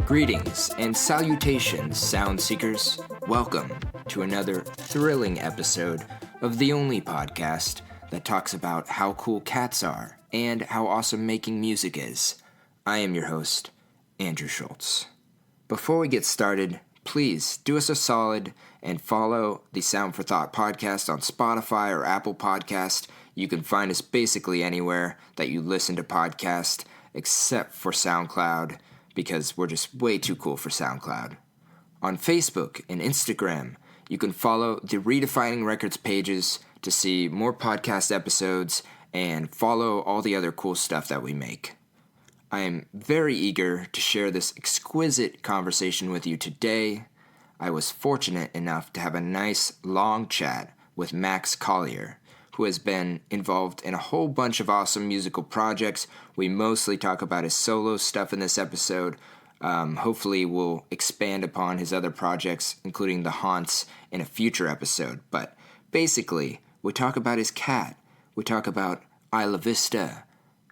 Greetings and salutations, sound seekers. Welcome to another thrilling episode of the only podcast that talks about how cool cats are and how awesome making music is. I am your host, Andrew Schultz. Before we get started, please do us a solid and follow the Sound for Thought podcast on Spotify or Apple Podcast. You can find us basically anywhere that you listen to podcasts except for SoundCloud, because we're just way too cool for SoundCloud. On Facebook and Instagram, you can follow the Redefining Records pages to see more podcast episodes and follow all the other cool stuff that we make. I am very eager to share this exquisite conversation with you today. I was fortunate enough to have a nice long chat with Max Collier, who has been involved in a whole bunch of awesome musical projects. We mostly talk about his solo stuff in this episode. Hopefully we'll expand upon his other projects, including The Haunts, in a future episode. But basically, we talk about his cat. We talk about Isla Vista,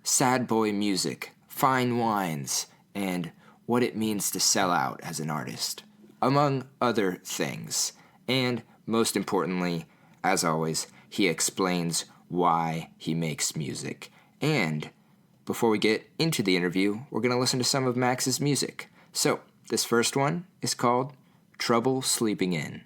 sad boy music, fine wines, and what it means to sell out as an artist, among other things. And most importantly, as always, he explains why he makes music. And before we get into the interview, we're going to listen to some of Max's music. So, this first one is called Trouble Sleeping In.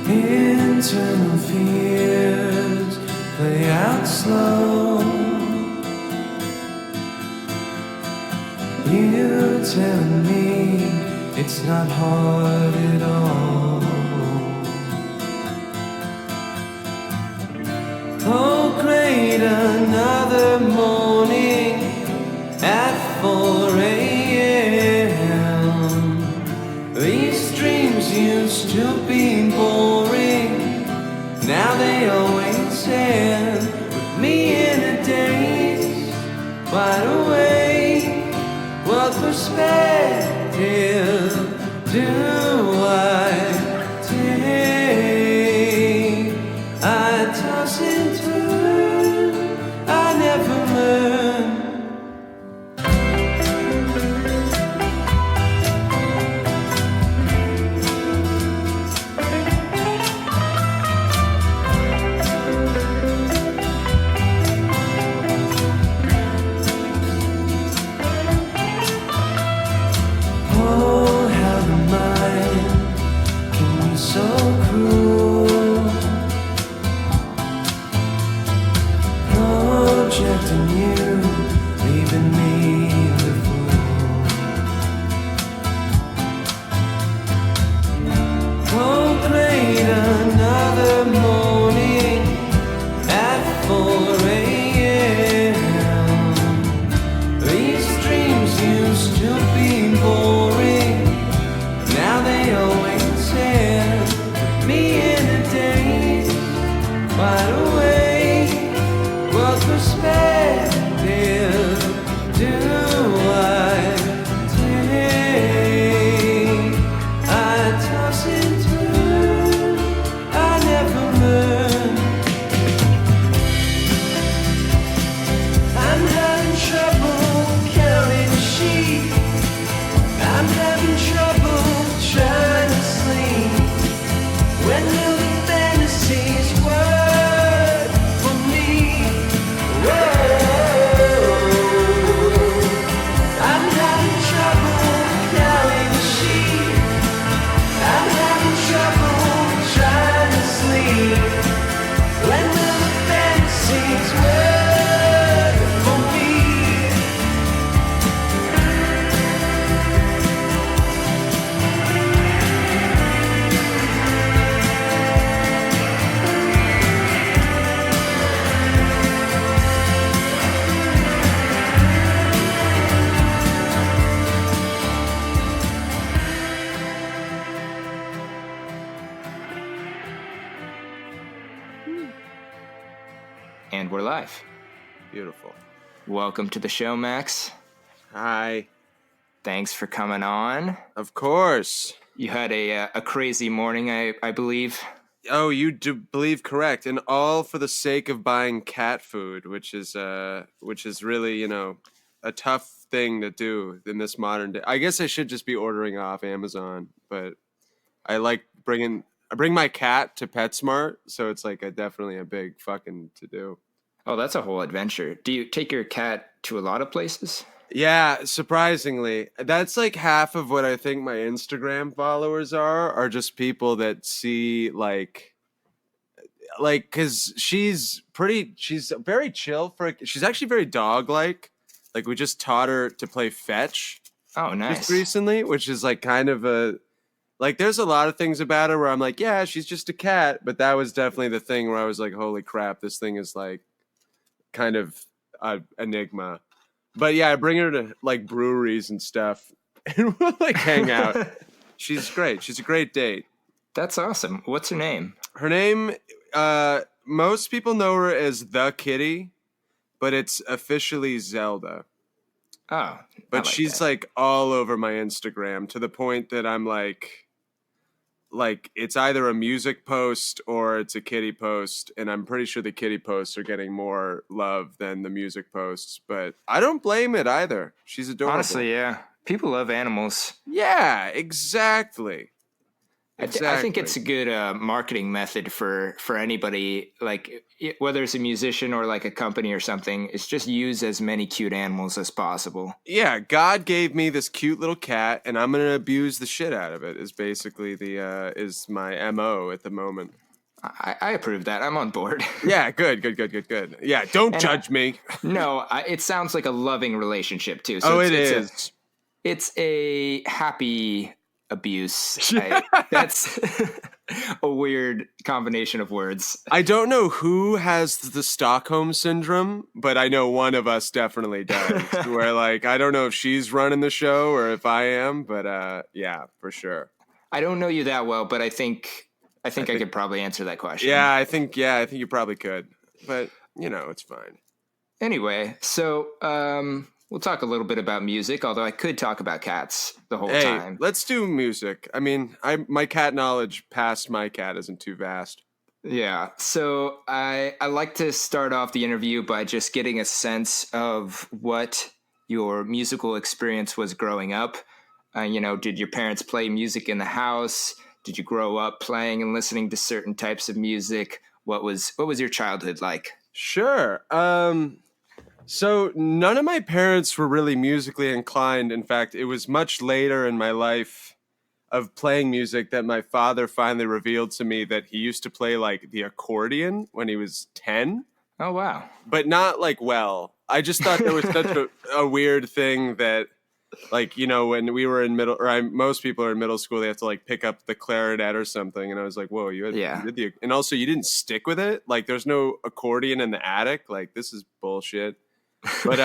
Internal fears play out slow. You tell me it's not hard at all. Oh, great, another morning at 4 a.m. These dreams used to be boring. Now they always end with me in a daze, wide awake. What perspective do I take? I toss and turn, I never learn. And we're live. Beautiful. Welcome to the show, Max. Hi. Thanks for coming on. Of course. You had a crazy morning, I believe. Oh, you do believe correct, and all for the sake of buying cat food, which is really, a tough thing to do in this modern day. I guess I should just be ordering off Amazon, but I bring my cat to PetSmart, so it's like definitely a big fucking to do. Oh, that's a whole adventure. Do you take your cat to a lot of places? Yeah, surprisingly. That's like half of what I think my Instagram followers are just people that see like cuz she's very chill she's actually very dog-like. Like we just taught her to play fetch. Oh, nice. Just recently, which is like kind of there's a lot of things about her where I'm like, yeah, she's just a cat, but that was definitely the thing where I was like, holy crap, this thing is like kind of an enigma. But yeah, I bring her to like breweries and stuff and we'll like hang out. She's great. She's a great date. That's awesome. What's her name? Her name, most people know her as The Kitty, but it's officially Zelda. Oh, but she's like all over my Instagram to the point that I'm like it's either a music post or it's a kitty post, and I'm pretty sure the kitty posts are getting more love than the music posts, but I don't blame it either. She's adorable. Honestly, yeah. People love animals. Yeah, exactly. I think it's a good marketing method for anybody, like whether it's a musician or like a company or something. It's just use as many cute animals as possible. Yeah, God gave me this cute little cat, and I'm gonna abuse the shit out of it. Is basically is my MO at the moment. I approve that. I'm on board. Yeah, good. Yeah, don't judge me. No, it sounds like a loving relationship too. So it is. It's a happy abuse. That's a weird combination of words. I don't know who has the Stockholm syndrome, but I know one of us definitely does. Where like I don't know if she's running the show or if I am, but yeah, for sure. I don't know you that well, but I think I could probably answer that question. Yeah, I think you probably could, but it's fine. Anyway, so we'll talk a little bit about music, although I could talk about cats the whole time. Let's do music. I mean, my cat knowledge past my cat isn't too vast. Yeah. So I like to start off the interview by just getting a sense of what your musical experience was growing up. Did your parents play music in the house? Did you grow up playing and listening to certain types of music? What was your childhood like? Sure. So none of my parents were really musically inclined. In fact, it was much later in my life of playing music that my father finally revealed to me that he used to play like the accordion when he was 10. Oh, wow. But not like well. I just thought there was such a weird thing that like, when we were in most people are in middle school, they have to like pick up the clarinet or something. And I was like, whoa, you did and also you didn't stick with it. Like there's no accordion in the attic. Like this is bullshit. But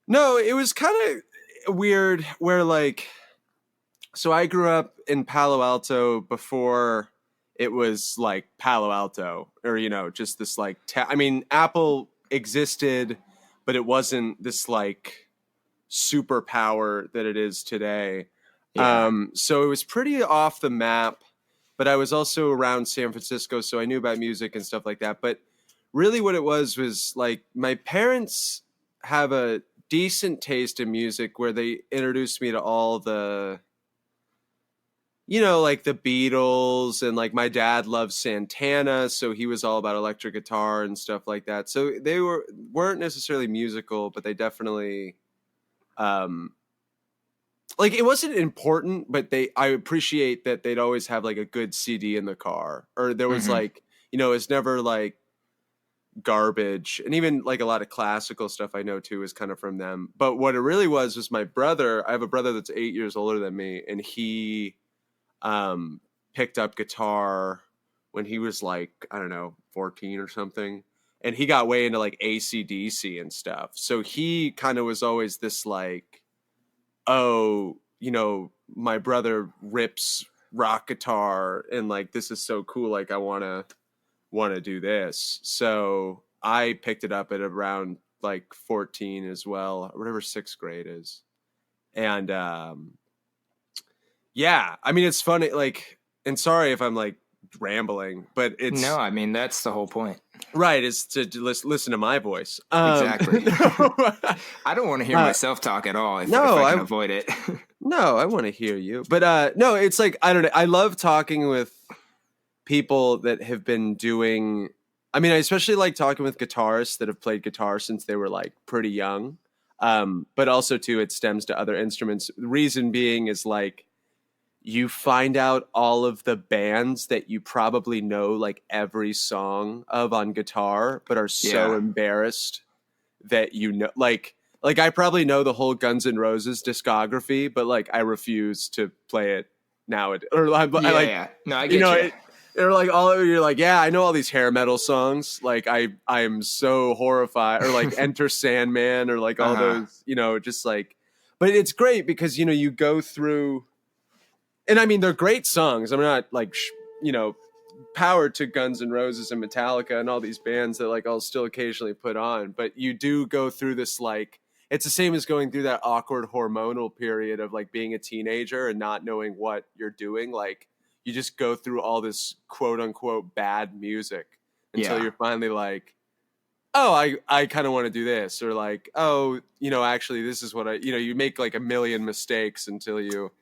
no, it was kind of weird where like, so I grew up in Palo Alto before it was like Palo Alto or, just this like, Apple existed, but it wasn't this like superpower that it is today. Yeah. So it was pretty off the map, but I was also around San Francisco, so I knew about music and stuff like that. But really what it was like my parents have a decent taste in music where they introduced me to all the, like the Beatles, and like my dad loved Santana. So he was all about electric guitar and stuff like that. So they weren't necessarily musical, but they definitely, like it wasn't important, but I appreciate that they'd always have like a good CD in the car, or there was like, it's never like garbage. And even like a lot of classical stuff I know too is kind of from them. But what it really was my brother. I have a brother that's 8 years older than me, and he picked up guitar when he was like, I don't know, 14 or something. And he got way into like AC/DC and stuff. So he kind of was always this like, oh, my brother rips rock guitar and like, this is so cool. Like I want to want to do this. So I picked it up at around like 14 as well, or whatever 6th grade is. And yeah, I mean, it's funny, like, and sorry if I'm like rambling, but it's No, I mean, that's the whole point. right, is to listen to my voice. Exactly. No, I don't want to hear myself talk at all if no, I can avoid it. no, I want to hear you. But no, it's like, I don't know. I love talking with people that have been doing, I mean, I especially like talking with guitarists that have played guitar since they were like pretty young. But also too, it stems to other instruments. The reason being is like, you find out all of the bands that you probably know like every song of on guitar, but are so embarrassed that you know, like I probably know the whole Guns N' Roses discography, but like I refuse to play it nowadays. Or I like, yeah. No, I get you. They're like all of you're like, yeah, I know all these hair metal songs. Like I'm so horrified. Or like Enter Sandman, or like all those, just like. But it's great because you go through, and I mean they're great songs. I'm not like power to Guns N' Roses and Metallica and all these bands that like I'll still occasionally put on. But you do go through this, like, it's the same as going through that awkward hormonal period of like being a teenager and not knowing what you're doing. Like, you just go through all this quote unquote bad music until you're finally like, oh, I kind of want to do this, or like, oh, actually this is what you make like a million mistakes until you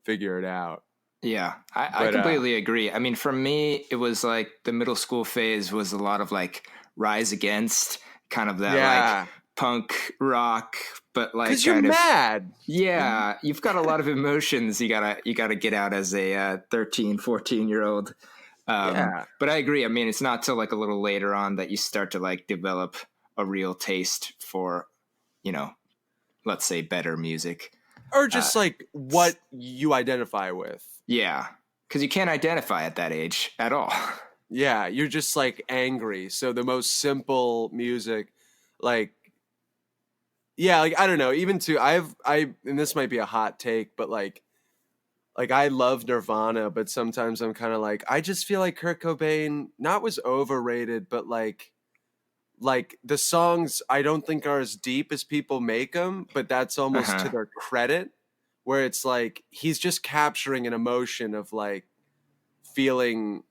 figure it out. Yeah, I completely agree. I mean, for me, it was like the middle school phase was a lot of like Rise Against, kind of that like punk rock, but like because you're mad. Yeah, you've got a lot of emotions you gotta get out as a 13, 14-year-old. But I agree. I mean, it's not till like a little later on that you start to like develop a real taste for, let's say better music. Or just like what you identify with. Yeah, because you can't identify at that age at all. Yeah, you're just like angry. So the most simple music, like, yeah, like I don't know. Even to and this might be a hot take, but like I love Nirvana, but sometimes I'm kind of like, I just feel like Kurt Cobain not was overrated, but like the songs I don't think are as deep as people make them, but that's almost to their credit, where it's like he's just capturing an emotion of like feeling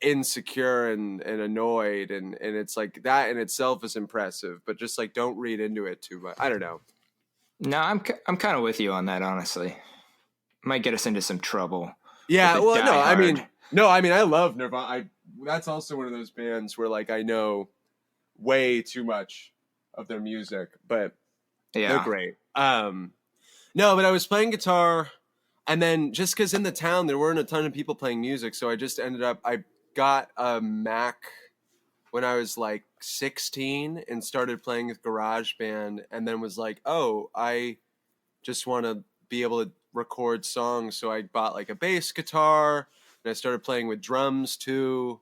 insecure and annoyed, and it's like that in itself is impressive, but just like don't read into it too much. I don't know. No, I'm kind of with you on that, honestly. Might get us into some trouble. Yeah, well, I mean I love Nirvana. That's also one of those bands where like I know way too much of their music, but they're great. No, but I was playing guitar, and then just because in the town there weren't a ton of people playing music, so I just ended up, I got a Mac when I was like 16 and started playing with GarageBand, and then was like, oh, I just want to be able to record songs, so I bought like a bass guitar, and I started playing with drums too,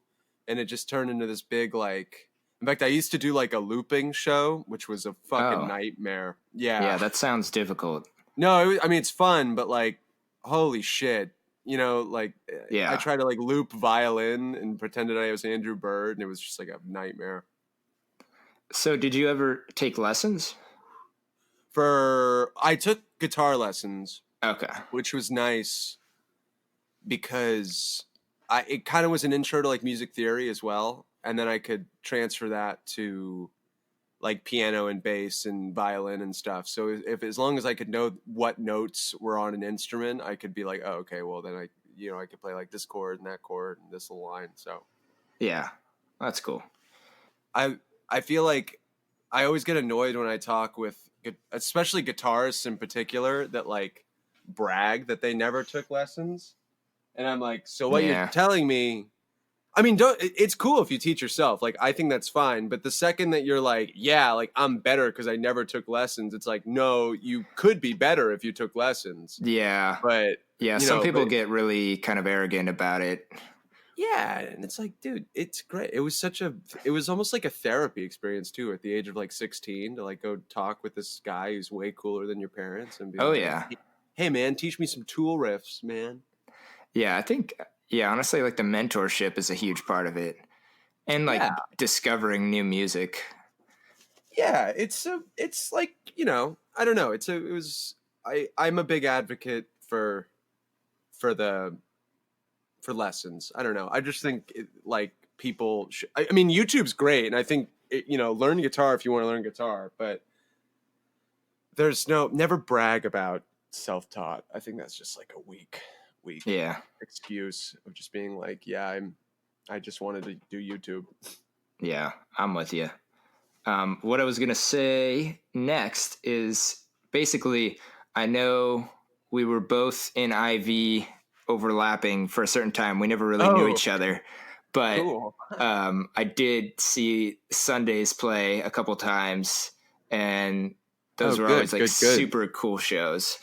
and it just turned into this big like, in fact, I used to do like a looping show, which was a fucking nightmare. Yeah, that sounds difficult. No, I mean, it's fun, but like, holy shit. Like, I tried to like loop violin and pretended I was Andrew Bird, and it was just like a nightmare. So did you ever take lessons? I took guitar lessons. Okay. Which was nice because it kind of was an intro to like music theory as well. And then I could transfer that to like piano and bass and violin and stuff. So as long as I could know what notes were on an instrument, I could be like, oh, okay, well then I could play like this chord and that chord and this little line. So yeah, that's cool. I feel like I always get annoyed when I talk with, especially guitarists in particular, that like brag that they never took lessons. And I'm like, so what you're telling me, I mean, it's cool if you teach yourself. Like, I think that's fine. But the second that you're like, yeah, like I'm better because I never took lessons, it's like, no, you could be better if you took lessons. Yeah. But yeah, some people get really kind of arrogant about it. Yeah. And it's like, dude, it's great. It was almost like a therapy experience too, at the age of like 16, to like go talk with this guy who's way cooler than your parents and be like, hey man, teach me some Tool riffs, man. Yeah, I think, honestly, like the mentorship is a huge part of it. And like Yeah. discovering new music. Yeah, it's like, I don't know. I'm a big advocate for for lessons. I don't know. I just think like people I mean, YouTube's great, and I think learn guitar if you want to learn guitar, but there's never brag about self-taught. I think that's just like a weak Yeah. excuse of just being like, yeah, I just wanted to do YouTube. Yeah, I'm with you. What I was going to say next is basically, I know we were both in IV overlapping for a certain time. We never really knew Oh, each other, but cool. I did see Sundays play a couple times, and those Oh, were good, always like good, good. super cool shows.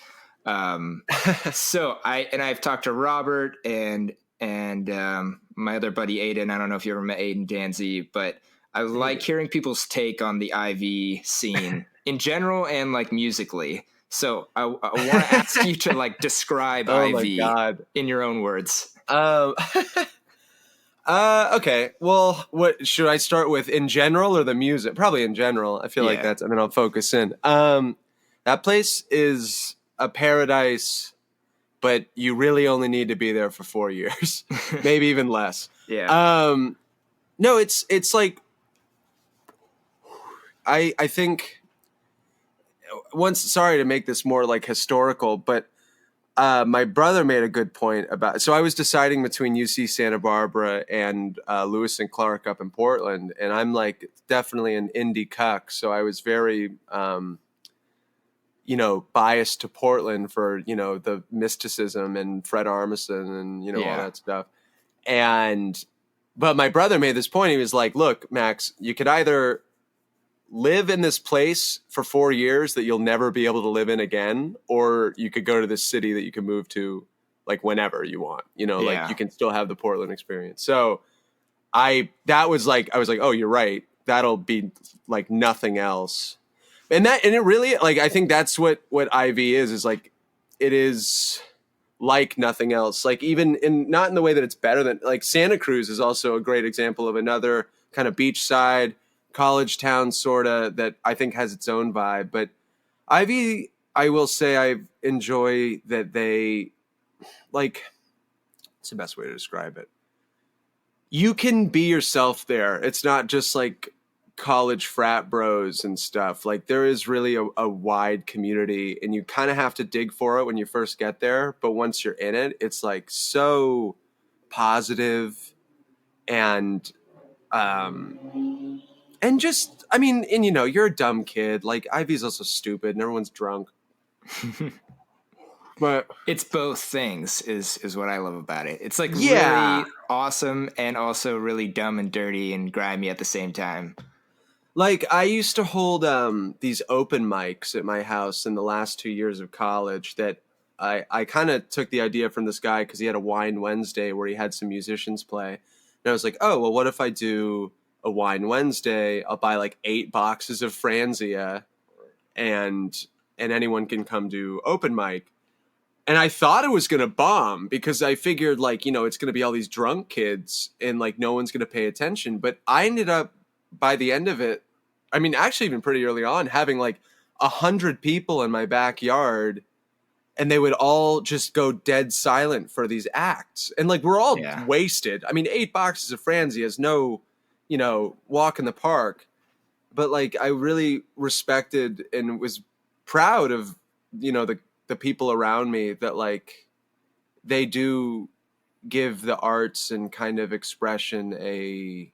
So I've talked to Robert and my other buddy Aiden. I don't know if you ever met Aiden Danzy, but I like hearing people's take on the IV scene in general and like musically. So I want to ask you to like describe Oh my IV God. in your own words. Okay. Well, what should I start with, in general or the music? Probably in general. I feel like Yeah. and then I'll focus in. That place is a paradise, but you really only need to be there for 4 years, maybe even less. Yeah. No, it's like, I think sorry to make this more like historical, but my brother made a good point about. So I was deciding between UC Santa Barbara and Lewis and Clark up in Portland, and I'm like definitely an indie cuck. So I was very, biased to Portland for the mysticism and Fred Armisen and all that stuff. But my brother made this point. He was like, "Look, Max, you could either live in this place for 4 years that you'll never be able to live in again, or you could go to this city that you can move to like whenever you want, like you can still have the Portland experience." So I was like, oh, you're right. That'll be like nothing else. And it really, like, I think that's what IV is like, it is like nothing else. Like, even not in the way that it's better than, like, Santa Cruz is also a great example of another kind of beachside college town sorta that I think has its own vibe. But IV, I will say I enjoy that they, like, it's the best way to describe it. You can be yourself there. It's not just like college frat bros and stuff. Like, there is really a wide community, and you kind of have to dig for it when you first get there. But once you're in it, it's like so positive and just, I mean, and you're a dumb kid. Like, Ivy's also stupid and everyone's drunk. But it's both things is what I love about it. It's like yeah, really awesome and also really dumb and dirty and grimy at the same time. like, I used to hold these open mics at my house in the last 2 years of college that I kind of took the idea from this guy because he had a Wine Wednesday where he had some musicians play. And I was like, oh, well, what if I do a Wine Wednesday? I'll buy like 8 boxes of Franzia and anyone can come do open mic. And I thought it was going to bomb because I figured, like, it's going to be all these drunk kids and like no one's going to pay attention. But I ended up, by the end of it, I mean, actually even pretty early on, having like 100 people in my backyard, and they would all just go dead silent for these acts. And like, we're all wasted. I mean, 8 boxes of Franzia is no, walk in the park. But like, I really respected and was proud of, the people around me that, like, they do give the arts and kind of expression a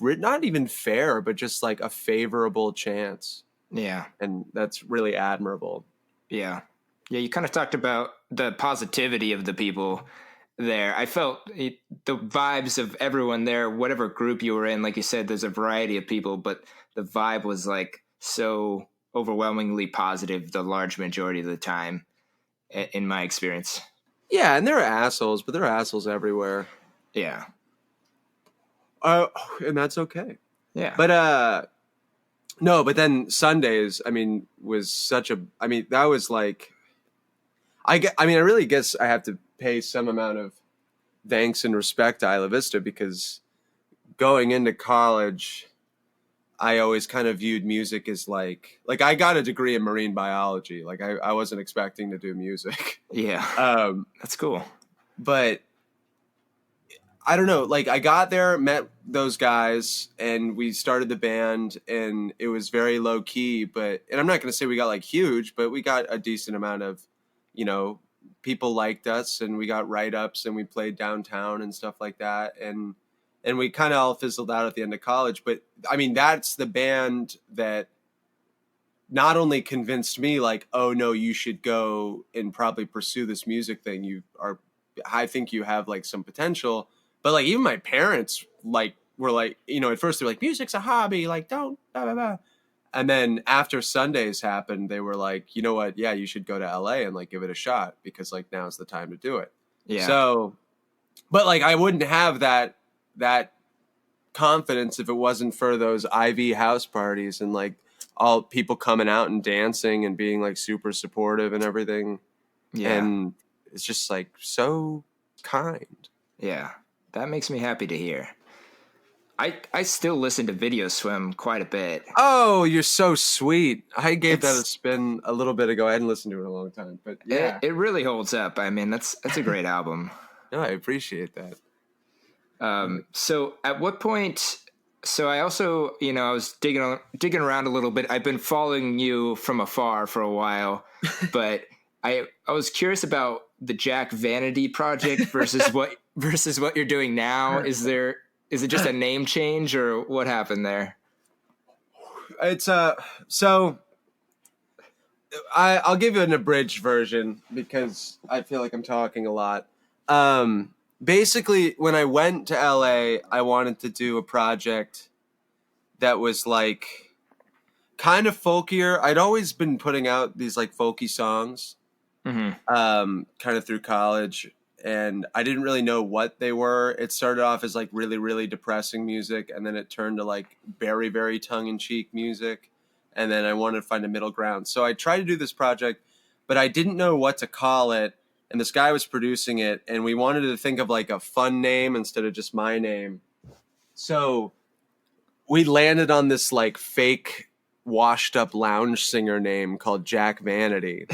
not even fair, but just like a favorable chance. Yeah. And that's really admirable. Yeah. Yeah, you kind of talked about the positivity of the people there. I felt the vibes of everyone there, whatever group you were in. Like you said, there's a variety of people, but the vibe was like so overwhelmingly positive the large majority of the time, in my experience. Yeah, and there are assholes, but there are assholes everywhere. Yeah. And that's okay. Yeah. But no, but then Sundays, I mean, was such a, I mean, that was like, I really guess I have to pay some amount of thanks and respect to Isla Vista because going into college, I always kind of viewed music as like I got a degree in marine biology. Like I wasn't expecting to do music. Yeah. That's cool. But I don't know, like I got there, met those guys, and we started the band, and it was very low key, and I'm not going to say we got like huge, but we got a decent amount of, people liked us, and we got write-ups, and we played downtown and stuff like that. And we kind of all fizzled out at the end of college. But I mean, that's the band that not only convinced me like, oh no, you should go and probably pursue this music thing. I think you have like some potential. But like even my parents like were like, at first they were like, music's a hobby, like don't blah blah blah. And then after Sundays happened, they were like, you know what? Yeah, you should go to LA and like give it a shot because like now's the time to do it. Yeah. So, but like I wouldn't have that confidence if it wasn't for those Ivy house parties and like all people coming out and dancing and being like super supportive and everything. Yeah. And it's just like so kind. Yeah. That makes me happy to hear. I still listen to Video Swim quite a bit. Oh, you're so sweet. I gave that a spin a little bit ago. I hadn't listened to it in a long time, but yeah. It really holds up. I mean, that's a great album. No, I appreciate that. So at what point, so I also, I was digging around a little bit. I've been following you from afar for a while, but I was curious about the Jack Vanity project versus what you're doing now. Is it just a name change or what happened there? It's so I'll give you an abridged version because I feel like I'm talking a lot. Basically, when I went to LA, I wanted to do a project that was like kind of folkier. I'd always been putting out these like folky songs, kind of through college. And I didn't really know what they were. It started off as like really, really depressing music. And then it turned to like very, very tongue-in-cheek music. And then I wanted to find a middle ground. So I tried to do this project, but I didn't know what to call it. And this guy was producing it. And we wanted to think of like a fun name instead of just my name. So we landed on this like fake washed up lounge singer name called Jack Vanity.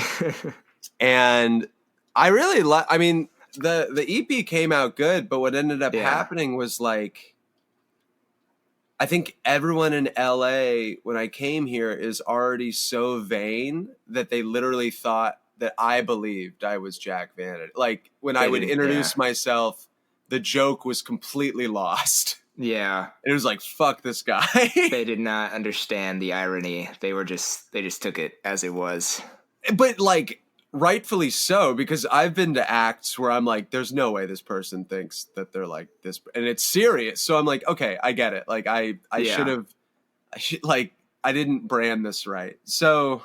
And I really the EP came out good, but what ended up happening was like, I think everyone in LA when I came here is already so vain that they literally thought that I believed I was Jack Vanity. Like when I would introduce myself, the joke was completely lost. Yeah. It was like, fuck this guy. They did not understand the irony. They just took it as it was. But like, rightfully so, because I've been to acts where I'm like, there's no way this person thinks that they're like this, and it's serious. So I'm like, okay, I get it. Like I didn't brand this right. So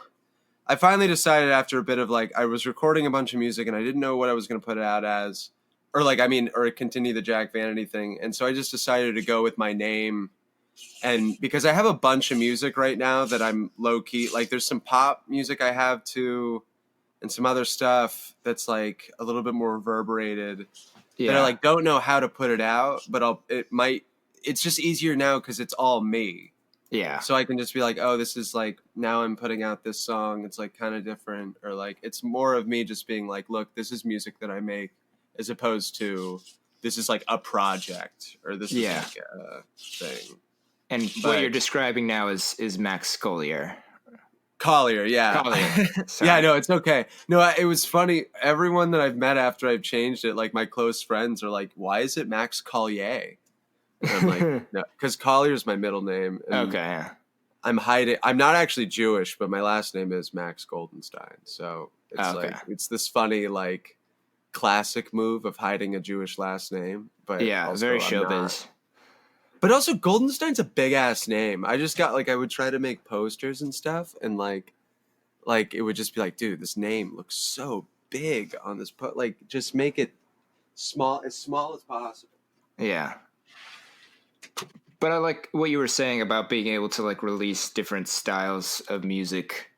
I finally decided after a bit of like, I was recording a bunch of music and I didn't know what I was going to put it out as, or continue the Jack Vanity thing. And so I just decided to go with my name. And because I have a bunch of music right now that I'm low key, like there's some pop music I have too, and some other stuff that's like a little bit more reverberated that I like don't know how to put it out, but it's just easier now because it's all me. Yeah. So I can just be like, oh, this is like, now I'm putting out this song. It's like kind of different, or like, it's more of me just being like, look, this is music that I make, as opposed to this is like a project, or this is like a thing. And what you're describing now is Max Collier. Collier, yeah. Collier. Yeah, no, it's okay. No, it was funny. Everyone that I've met after I've changed it, like my close friends are like, why is it Max Collier? And I'm like, no, because Collier is my middle name. Okay. I'm not actually Jewish, but my last name is Max Goldenstein. So it's it's this funny, like, classic move of hiding a Jewish last name. But yeah, also, very showbiz. But also, Goldenstein's a big ass name. I just got like, I would try to make posters and stuff, and like it would just be like, dude, this name looks so big on this. Like, just make it as small as possible. Yeah. But I like what you were saying about being able to like release different styles of music.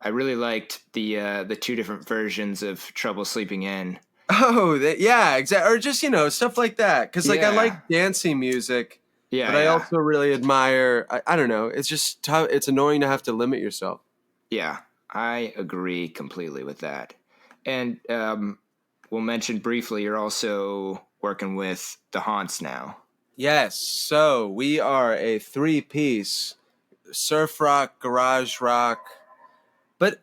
I really liked the two different versions of Trouble Sleeping In. Oh, yeah, exactly. Or just, stuff like that. Because like I like dancey music. Yeah, But I yeah. also really admire, I don't know, it's just tough. It's annoying to have to limit yourself. Yeah, I agree completely with that. And we'll mention briefly, you're also working with the Haunts now. Yes, so we are a three-piece surf rock, garage rock, but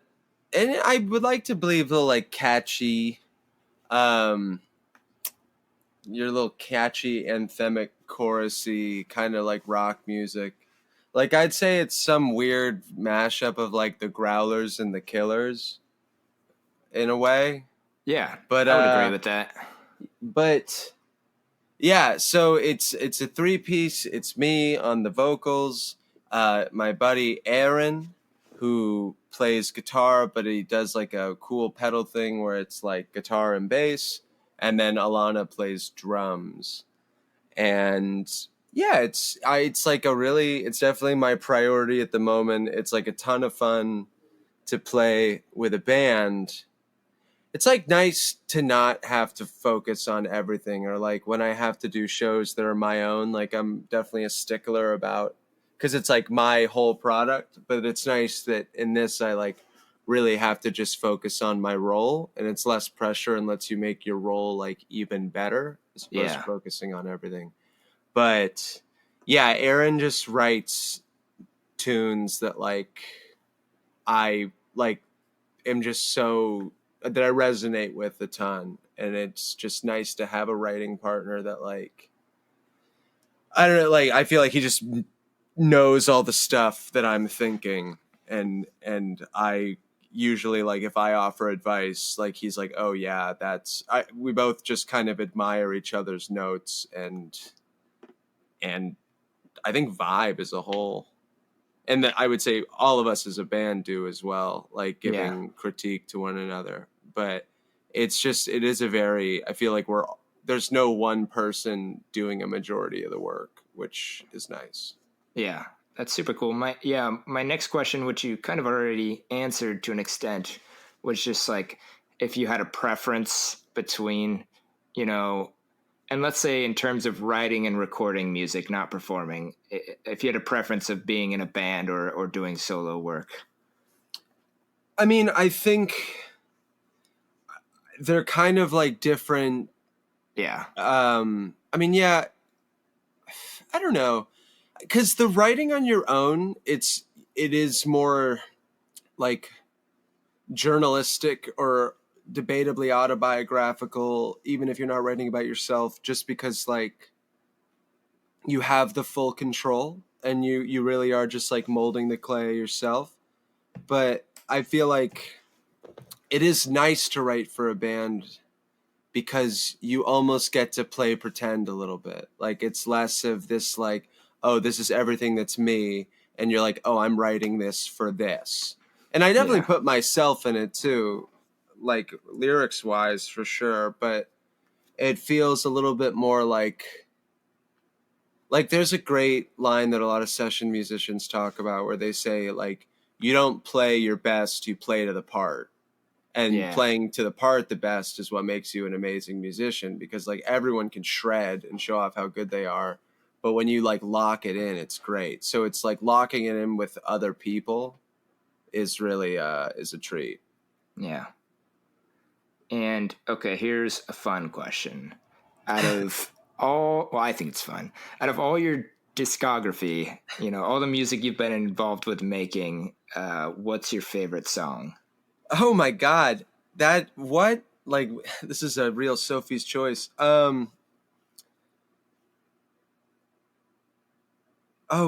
and I would like to believe a little like catchy, um, your little catchy anthemic chorusy kind of like rock music. Like I'd say it's some weird mashup of like the Growlers and the Killers in a way. Yeah, But I would agree with that. but yeah, so it's a three-piece. It's me on the vocals, my buddy Aaron, who plays guitar, but he does like a cool pedal thing where it's like guitar and bass, and then Alana plays drums. And yeah, it's like it's definitely my priority at the moment. It's like a ton of fun to play with a band. It's like nice to not have to focus on everything, or like when I have to do shows that are my own, like I'm definitely a stickler about, because it's like my whole product. But it's nice that in this I like really have to just focus on my role, and it's less pressure and lets you make your role like even better as opposed to Yeah, focusing on everything. But yeah, Aaron just writes tunes that like I like am just so that I resonate with a ton, and it's just nice to have a writing partner that like I don't know, like I feel like he just knows all the stuff that I'm thinking, and I usually like if I offer advice, like he's like, oh yeah, we both just kind of admire each other's notes, and I think vibe as a whole. And that I would say all of us as a band do as well, like yeah, giving critique to one another. But it is a very, I feel like there's no one person doing a majority of the work, which is nice. yeah. That's super cool. My next question, which you kind of already answered to an extent, was just like if you had a preference between, you know, and let's say in terms of writing and recording music, not performing, if you had a preference of being in a band or doing solo work. I mean, I think they're kind of like different. Yeah, I mean, yeah, I don't know. Because the writing on your own, it is more like journalistic or debatably autobiographical, even if you're not writing about yourself, just because like you have the full control and you really are just like molding the clay yourself. But I feel like it is nice to write for a band because you almost get to play pretend a little bit. Like it's less of this like, oh, this is everything that's me, and you're like, oh, I'm writing this for this. And I definitely yeah, put myself in it too, like lyrics wise for sure, but it feels a little bit more like there's a great line that a lot of session musicians talk about where they say like you don't play your best, you play to the part. And yeah, playing to the part the best is what makes you an amazing musician, because like everyone can shred and show off how good they are, but when you like lock it in, it's great. So it's like locking it in with other people is really is a treat. yeah. And okay, here's a fun question. Out of well, I think it's fun. Out of all your discography, all the music you've been involved with making, what's your favorite song? Oh my god, that what like this is a real Sophie's choice. Oh,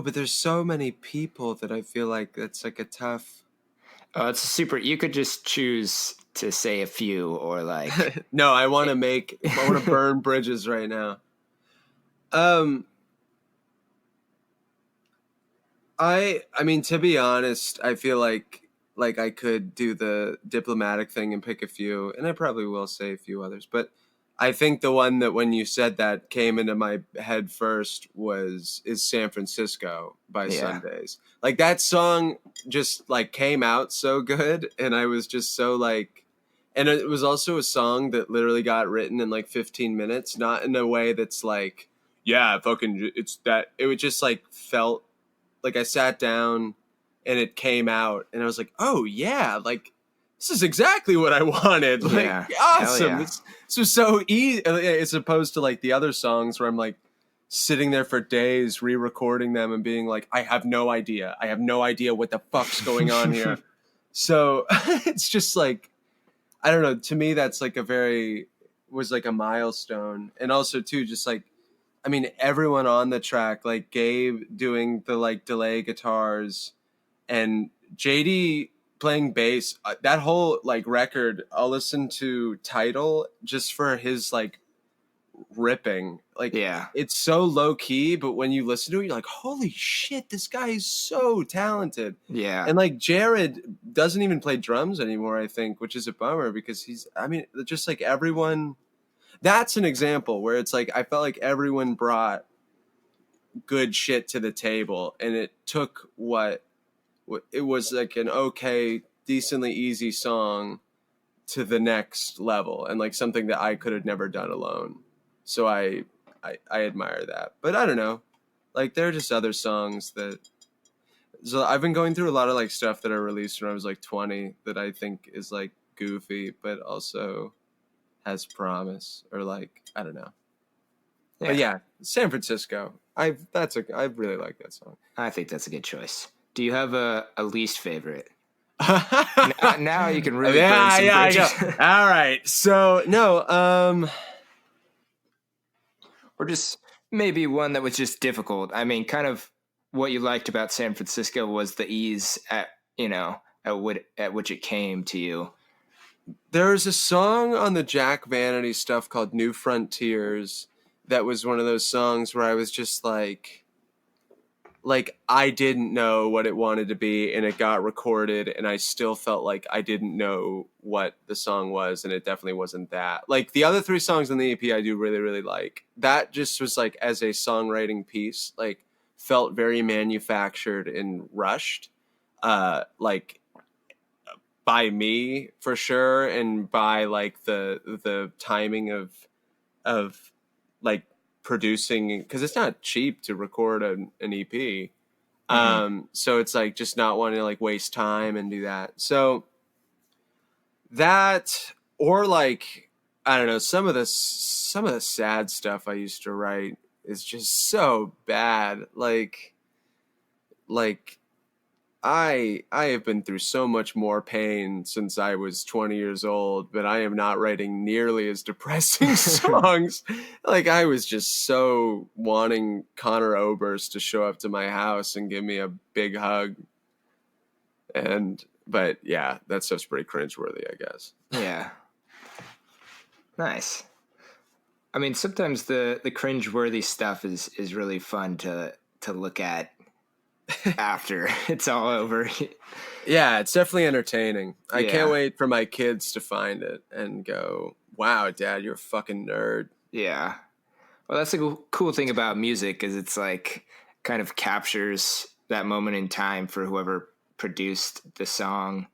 but there's so many people that I feel like that's like a tough. Oh, it's super. You could just choose to say a few or like. No, I want to burn bridges right now. Um, I mean, to be honest, I feel like I could do the diplomatic thing and pick a few, and I probably will say a few others, but I think the one that when you said that came into my head first is San Francisco by Yeah, Sundays. Like that song just like came out so good, and I was just so like, and it was also a song that literally got written in like 15 minutes, not in a way that's like yeah, fucking, it's that, it would just like felt like I sat down and it came out and I was like, oh yeah, like this is exactly what I wanted. Like, Yeah. awesome. Hell yeah. This was so easy as opposed to like the other songs where I'm like sitting there for days re-recording them and being like, I have no idea. I have no idea what the fuck's going on here. So it's just like, I don't know. To me, that's like was like a milestone. And also too, just like, I mean, everyone on the track, like Gabe doing the like delay guitars and JD playing bass, that whole like record, I'll listen to Tidal just for his like ripping. Like, Yeah. it's so low key, but when you listen to it, you're like, holy shit, this guy is so talented. Yeah. And like Jared doesn't even play drums anymore, I think, which is a bummer because just like everyone, that's an example where it's like, I felt like everyone brought good shit to the table and it took what it was like an okay, decently easy song to the next level and like something that I could have never done alone. So I admire that. But I don't know. Like there are just other songs that, so I've been going through a lot of like stuff that I released when I was like 20 that I think is like goofy, but also has promise or like, I don't know. Yeah. But yeah, San Francisco. I really like that song. I think that's a good choice. Do you have a least favorite? now, now you can really burn some bridges. All right. So no, or just maybe one that was just difficult. I mean, kind of what you liked about San Francisco was the ease at which it came to you. There's a song on the Jack Vanity stuff called New Frontiers that was one of those songs where I was just like I didn't know what it wanted to be and it got recorded and I still felt like I didn't know what the song was and it definitely wasn't that. Like the other 3 songs on the EP I do really, really like. That just was like as a songwriting piece, like felt very manufactured and rushed. Like by me for sure and by like the timing of like producing, because it's not cheap to record an EP. Mm-hmm. So it's like just not wanting to like waste time and do that. So that, or like, I don't know, some of the sad stuff I used to write is just so bad. Like I have been through so much more pain since I was 20 years old, but I am not writing nearly as depressing songs. Like I was just so wanting Conor Oberst to show up to my house and give me a big hug. But yeah, that stuff's pretty cringeworthy, I guess. Yeah. Nice. I mean, sometimes the cringeworthy stuff is really fun to look at after it's all over. Yeah, it's definitely entertaining. I can't wait for my kids to find it and go, wow, Dad, you're a fucking nerd. Yeah. Well, that's the cool thing about music is it's like kind of captures that moment in time for whoever produced the song.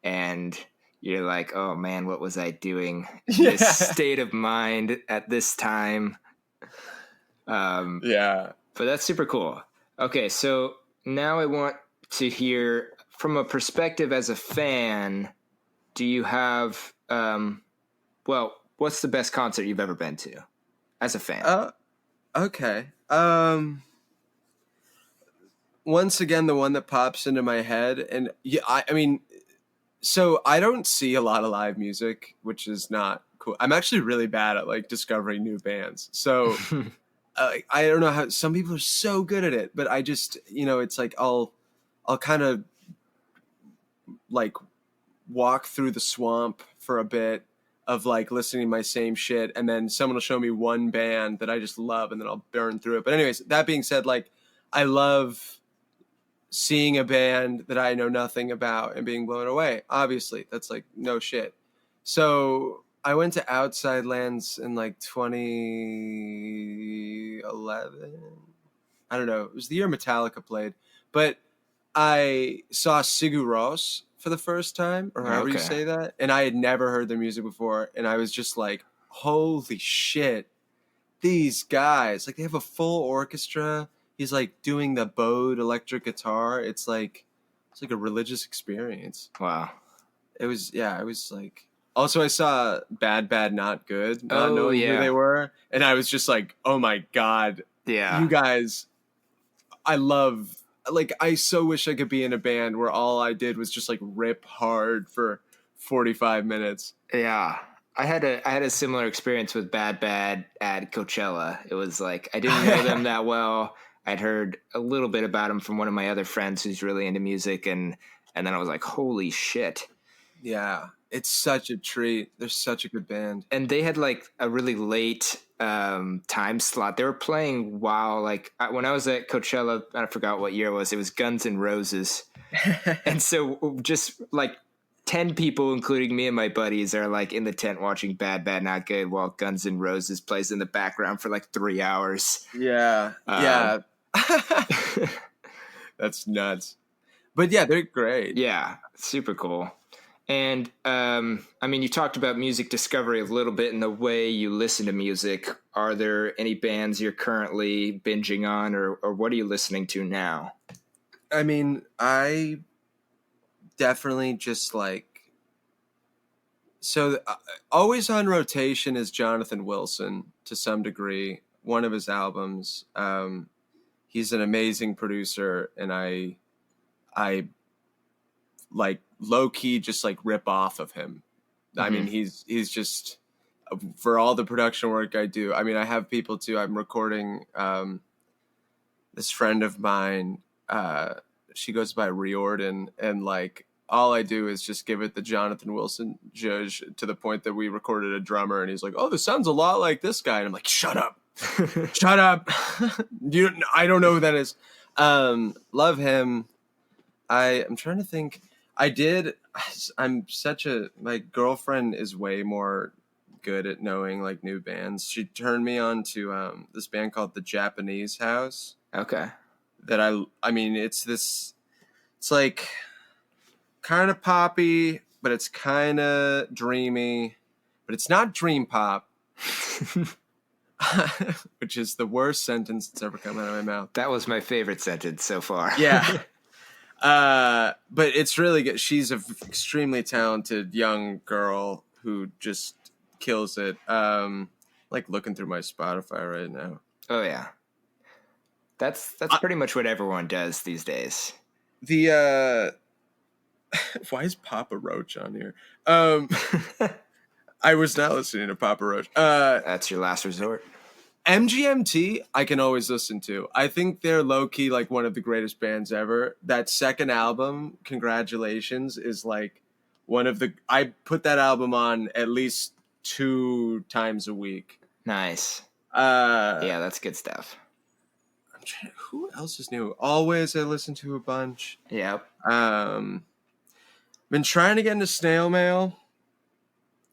And you're like, oh man, what was I doing? This state of mind at this time. Yeah. But that's super cool. Okay, so now I want to hear from a perspective as a fan, do you have, what's the best concert you've ever been to as a fan? Okay. Once again, the one that pops into my head, and yeah, I mean, so I don't see a lot of live music, which is not cool. I'm actually really bad at like discovering new bands. So I don't know how some people are so good at it, but I just, it's like I'll kind of like walk through the swamp for a bit of like listening to my same shit, and then someone will show me one band that I just love, and then I'll burn through it. But anyways, that being said, like I love seeing a band that I know nothing about and being blown away. Obviously, that's like no shit. So I went to Outside Lands in like 2011. I don't know. It was the year Metallica played, but I saw Sigur Rós for the first time, or however you say that, and I had never heard their music before, and I was just like, holy shit, these guys, like they have a full orchestra. He's like doing the bowed electric guitar. It's like a religious experience. Wow. It was like. Also, I saw Bad Bad Not Good, not Oh, knowing who yeah. they were, and I was just like, oh my god, Yeah. you guys. I love. Like, I so wish I could be in a band where all I did was just like rip hard for 45 minutes. Yeah. I had a similar experience with Bad Bad at Coachella. It was like I didn't know them that well. I'd heard a little bit about them from one of my other friends who's really into music, and then I was like, holy shit. Yeah, it's such a treat. They're such a good band. And they had like a really late time slot. They were playing while when I was at Coachella, I forgot what year it was Guns N' Roses. And so just like 10 people, including me and my buddies, are like in the tent watching Bad Bad Not Good while Guns N' Roses plays in the background for like 3 hours. Yeah. Yeah. That's nuts. But yeah, they're great. Yeah, super cool. And I mean, you talked about music discovery a little bit in the way you listen to music. Are there any bands you're currently binging on, or what are you listening to now? I mean, I definitely just like, so always on rotation is Jonathan Wilson to some degree. One of his albums. He's an amazing producer, and I like low key just like rip off of him. Mm-hmm. I mean, he's just, for all the production work I do. I mean, I have people too. I'm recording this friend of mine. She goes by Riordan, and like all I do is just give it the Jonathan Wilson judge, to the point that we recorded a drummer, and he's like, "Oh, this sounds a lot like this guy," and I'm like, "Shut up, shut up." I don't know who that is. Love him. I'm trying to think. My girlfriend is way more good at knowing like new bands. She turned me on to this band called The Japanese House. Okay. That I mean, it's like kind of poppy, but it's kind of dreamy, but it's not dream pop. Which is the worst sentence that's ever come out of my mouth. That was my favorite sentence so far. Yeah. But it's really good. She's an extremely talented young girl who just kills it. Like looking through my Spotify right now. Oh yeah. That's pretty much what everyone does these days. Why is Papa Roach on here? I was not listening to Papa Roach. That's your last resort. MGMT, I can always listen to. I think they're low-key like one of the greatest bands ever. That second album, Congratulations, is like one of the... I put that album on at least 2 times a week. Nice. Yeah, that's good stuff. I'm trying... Who else is new? Always I listen to a bunch. Yep. Been trying to get into Snail Mail.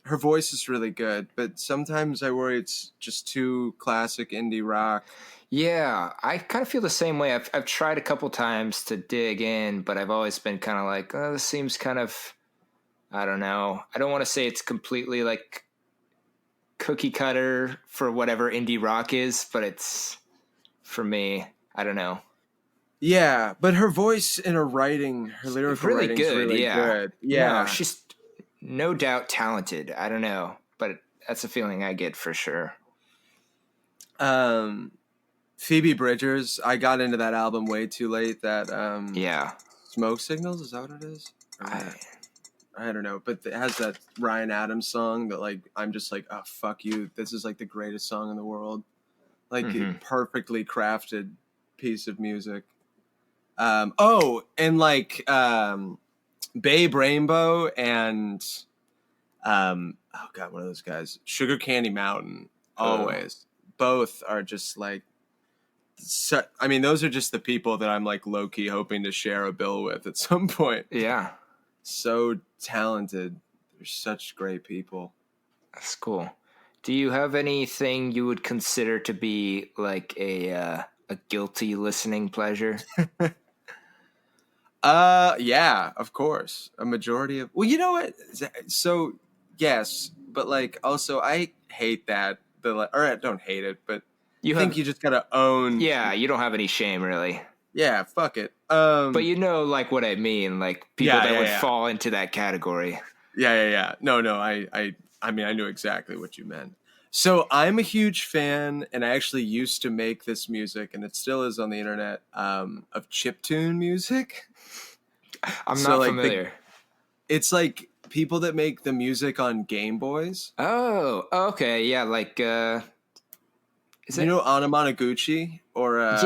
Her voice is really good, but sometimes I worry it's just too classic indie rock. Yeah, I kind of feel the same way. I've tried a couple times to dig in, but I've always been kind of like, oh, this seems kind of, I don't know. I don't want to say it's completely like cookie cutter for whatever indie rock is, but it's, for me, I don't know. Yeah, but her voice and her writing, her lyrical really writing's good, really yeah. good. Yeah, no, she's no doubt talented. I don't know, but that's a feeling I get for sure. Phoebe Bridgers, I got into that album way too late. That yeah, Smoke Signals, is that what it is? I don't know, but it has that Ryan Adams song that like I'm just like, oh fuck you, this is like the greatest song in the world, like perfectly crafted piece of music. And like Babe Rainbow and one of those guys, Sugar Candy Mountain, always. Both are just like, I mean, those are just the people that I'm like low key hoping to share a bill with at some point. Yeah, so talented. They're such great people. That's cool. Do you have anything you would consider to be like a guilty listening pleasure? Yeah, of course. A majority of, well, you know what? So yes, but like also I hate that or I don't hate it, but You I think have, you just gotta own. yeah, you don't have any shame really. Yeah, fuck it. But you know, like what I mean, like people that would yeah. fall into that category. Yeah. No, I mean, I knew exactly what you meant. So I'm a huge fan, and I actually used to make this music, and it still is on the internet, of chiptune music. I'm So not like familiar. it's like people that make the music on Game Boys. Oh, okay, yeah, like is You it? know Anamanaguchi or Yeah. Is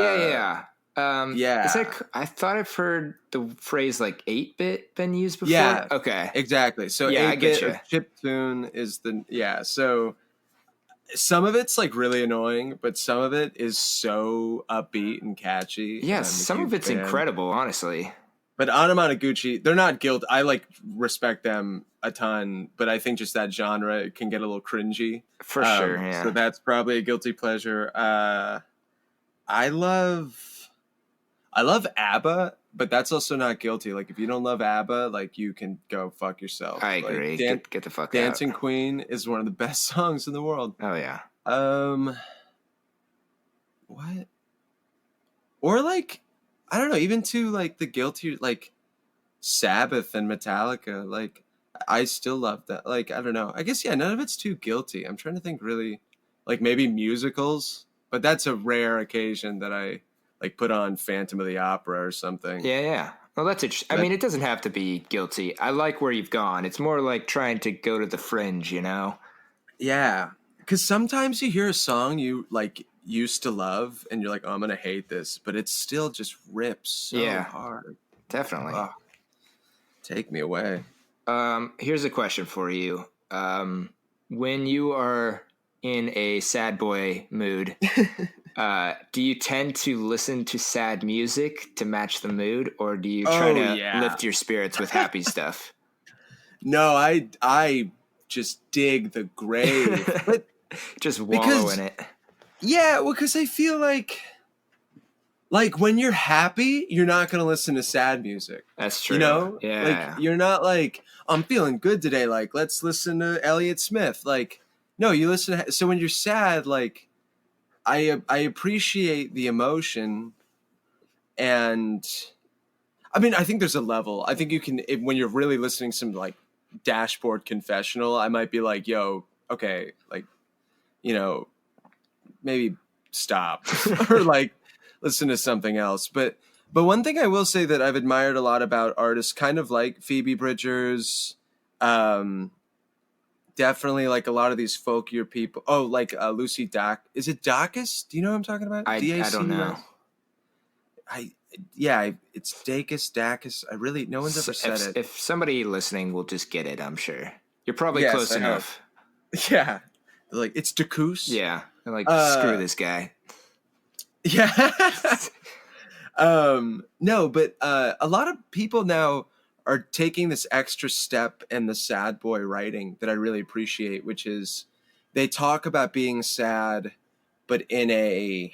yeah. that? I thought I've heard the phrase like 8-bit been used before. Yeah, Okay. exactly. So Yeah, I get 8-bit or you. chiptune is the yeah. So some of it's like really annoying, but some of it is so upbeat and catchy, and Yes, I'm a some of huge it's fan. incredible, honestly. But Anamanaguchi, they're not guilty. I like respect them a ton, but I think just that genre can get a little cringy. For sure, So yeah. that's probably a guilty pleasure. I love ABBA, but that's also not guilty. Like if you don't love ABBA, like you can go fuck yourself. I Like agree. Get the fuck out. Dancing Queen is one of the best songs in the world. Oh yeah. What? Or like I don't know, even to like the guilty like Sabbath and Metallica, like I still love that. Like I don't know. I guess yeah, none of it's too guilty. I'm trying to think really like maybe musicals, but that's a rare occasion that I like put on Phantom of the Opera or something. Yeah. Well, that's interesting. I mean, it doesn't have to be guilty. I like where you've gone. It's more like trying to go to the fringe, you know? Yeah. Cause sometimes you hear a song you like used to love and you're like, oh, I'm gonna hate this, but it still just rips so hard. Definitely. Oh, take me away. Here's a question for you. When you are in a sad boy mood, do you tend to listen to sad music to match the mood, or do you try to lift your spirits with happy stuff? No, I just dig the grave, but just wallow in it. Yeah, well, because I feel like when you're happy, you're not gonna listen to sad music. That's true. You know, yeah. Like you're not like I'm feeling good today. Like let's listen to Elliott Smith. Like no, you listen to. So when you're sad, like I appreciate the emotion, and I mean I think there's a level. I think you can when you're really listening to some like Dashboard Confessional. I might be like, yo, okay, like you know. Maybe stop or like listen to something else. But one thing I will say that I've admired a lot about artists kind of like Phoebe Bridgers, definitely like a lot of these folkier people. Oh, like Lucy Dac. Is it Dacus? Do you know what I'm talking about? I don't know. It's Dacus. I really, no one's ever said it. If somebody listening will just get it, I'm sure. You're probably close enough. Yeah. Like, it's Dacus. Yeah. They're like, screw this guy. Yeah. No, but a lot of people now are taking this extra step in the sad boy writing that I really appreciate, which is they talk about being sad, but in a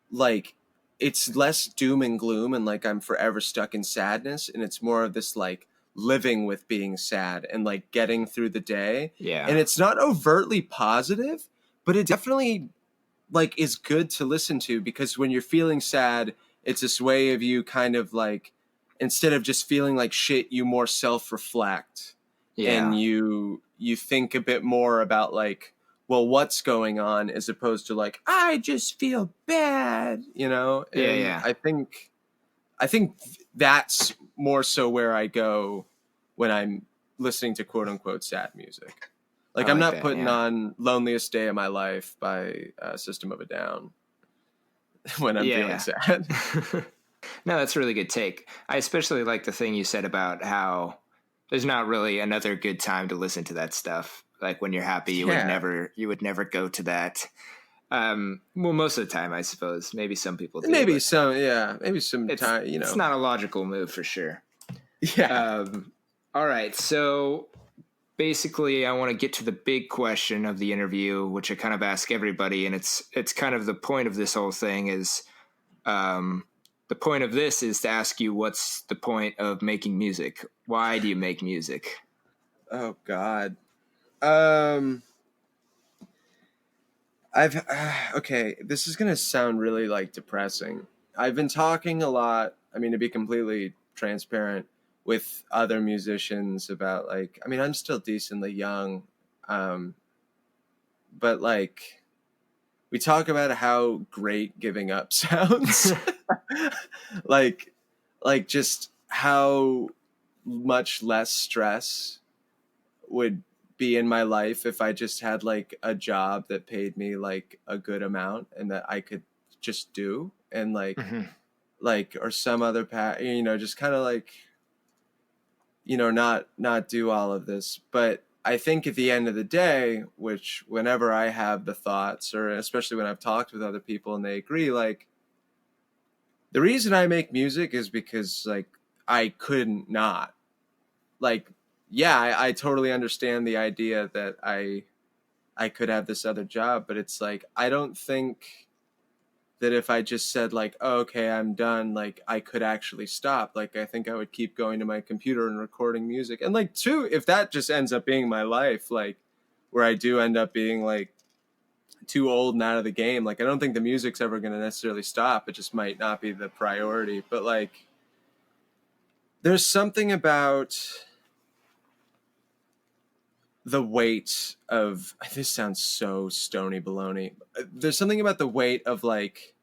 like it's less doom and gloom and like I'm forever stuck in sadness, and it's more of this like living with being sad and like getting through the day. Yeah. And it's not overtly positive, but it definitely like is good to listen to, because when you're feeling sad, it's this way of you kind of like, instead of just feeling like shit, you more self-reflect. Yeah. And you think a bit more about like, well, what's going on, as opposed to like, I just feel bad, you know? And yeah. I think that's more so where I go when I'm listening to quote unquote sad music. Like I'm not putting on Loneliest Day of My Life by System of a Down when I'm feeling sad. No, that's a really good take. I especially like the thing you said about how there's not really another good time to listen to that stuff. Like when you're happy, you would never go to that. Well, most of the time, I suppose. Maybe some people do. Maybe some time, you know. It's not a logical move for sure. Yeah. All right. So basically, I want to get to the big question of the interview, which I kind of ask everybody. And it's kind of the point of this whole thing is, the point of this is to ask you, what's the point of making music? Why do you make music? Oh, God. I've okay, this is gonna sound really like depressing. I've been talking a lot, I mean, to be completely transparent, with other musicians about like, I mean, I'm still decently young, um, but like we talk about how great giving up sounds. like just how much less stress would be in my life if I just had like a job that paid me like a good amount and that I could just do and Hmm. like or some other path, just kind of like, not do all of this. But I think at the end of the day, which whenever I have the thoughts, or especially when I've talked with other people and they agree, like the reason I make music is because like I couldn't not. Like, yeah, I totally understand the idea that I could have this other job, but it's like I don't think that if I just said like, oh, okay, I'm done, like I could actually stop. Like I think I would keep going to my computer and recording music. And like too, if that just ends up being my life, like where I do end up being like too old and out of the game, like I don't think the music's ever going to necessarily stop. It just might not be the priority. But like there's something about the weight of, this sounds so stony baloney. There's something about the weight of like